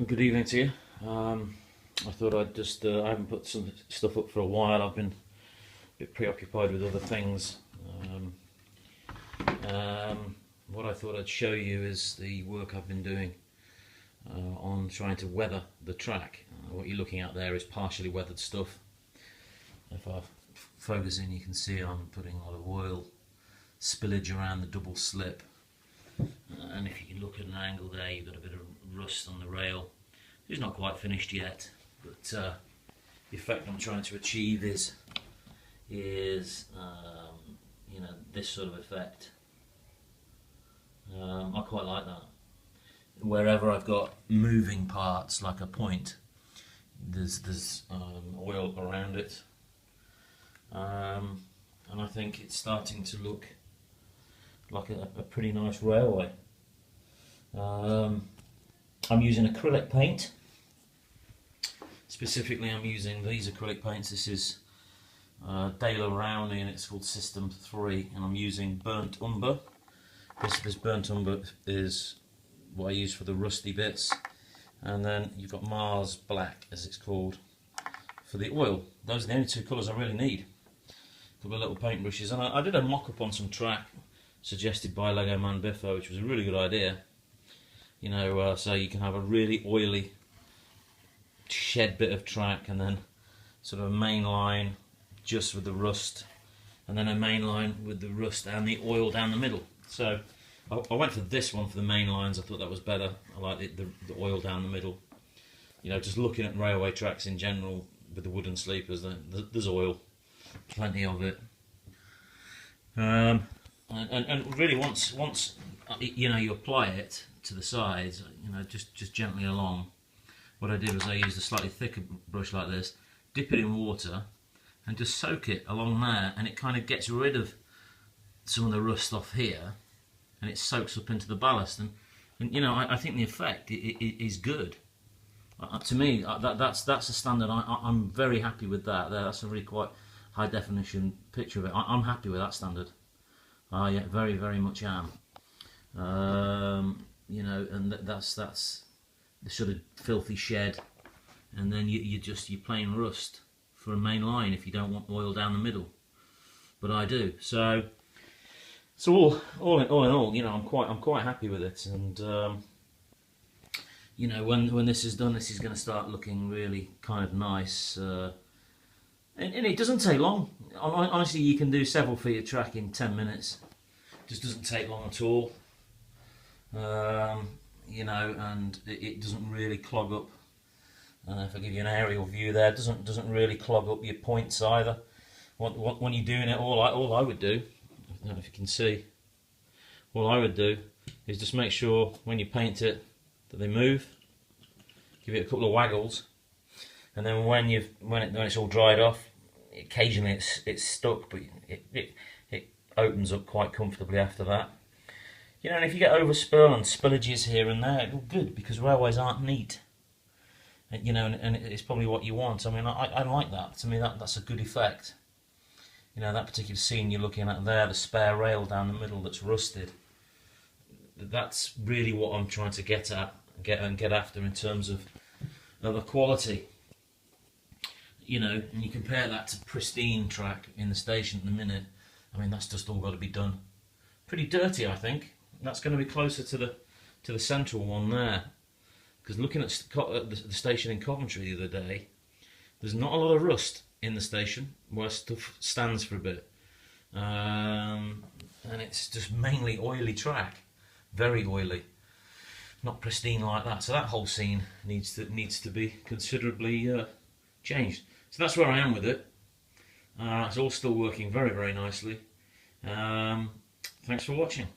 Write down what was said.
Good evening to you. I thought I'd just, I haven't put some stuff up for a while. I've been a bit preoccupied with other things. What I thought I'd show you is the work I've been doing on trying to weather the track. What you're looking at there is partially weathered stuff. If I focus in, you can see I'm putting a lot of oil spillage around the double slip. And if you can look at an angle there, you've got a bit of rust on the rail. It's not quite finished yet, but the effect I'm trying to achieve is you know, this sort of effect. I quite like that. Wherever I've got moving parts, like a point, there's oil around it, and I think it's starting to look like a pretty nice railway. I'm using acrylic paint. Specifically, I'm using these acrylic paints. This is Daler Rowney and it's called System 3, and I'm using Burnt Umber. This Burnt Umber is what I use for the rusty bits, and then you've got Mars Black, as it's called, for the oil. Those are the only two colours I really need. A couple of little paint brushes, and I did a mock-up on some track suggested by Lego Man Biffo, which was a really good idea. You know, so you can have a really oily shed bit of track, and then sort of a main line just with the rust, and then a main line with the rust and the oil down the middle. So I went for this one for the main lines. I thought that was better. I like the oil down the middle. You know, just looking at railway tracks in general with the wooden sleepers, there's oil, plenty of it. And really, once you know, you apply it to the sides, you know, just gently along. What I did was I used a slightly thicker brush like this, dip it in water, and just soak it along there, and it kind of gets rid of some of the rust off here, and it soaks up into the ballast. And you know, I think the effect is good. To me, that's a standard. I'm very happy with that. That's a really quite high definition picture of it. I'm happy with that standard. Yeah, very, very much am. You know, and that's the sort of filthy shed, and then you're plain rust for a main line if you don't want oil down the middle. But I do. So all in all, you know, I'm quite happy with it, and you know, when this is done, this is going to start looking really kind of nice. And it doesn't take long. Honestly, you can do several feet of track in 10 minutes. It just doesn't take long at all. You know, and it doesn't really clog up. If I give you an aerial view there, it doesn't really clog up your points either. When you're doing it, all I would do, I don't know if you can see, all I would do is just make sure when you paint it that they move, give it a couple of waggles, and then when it's all dried off, occasionally it's stuck, but it opens up quite comfortably after that. You know, and if you get overspill and spillages here and there, it's all good, because railways aren't neat. And, you know, and it's probably what you want. I mean, I like that. To me, that's a good effect. You know, that particular scene you're looking at there, the spare rail down the middle that's rusted. That's really what I'm trying to get after in terms of the quality. You know, and you compare that to pristine track in the station at the minute. I mean, that's just all got to be done. Pretty dirty, I think. That's going to be closer to the central one there, because looking at the station in Coventry the other day, there's not a lot of rust in the station where stuff stands for a bit, and it's just mainly oily track, very oily, not pristine like that. So that whole scene needs to be considerably changed. So that's where I am with it. It's all still working very, very nicely. Thanks for watching.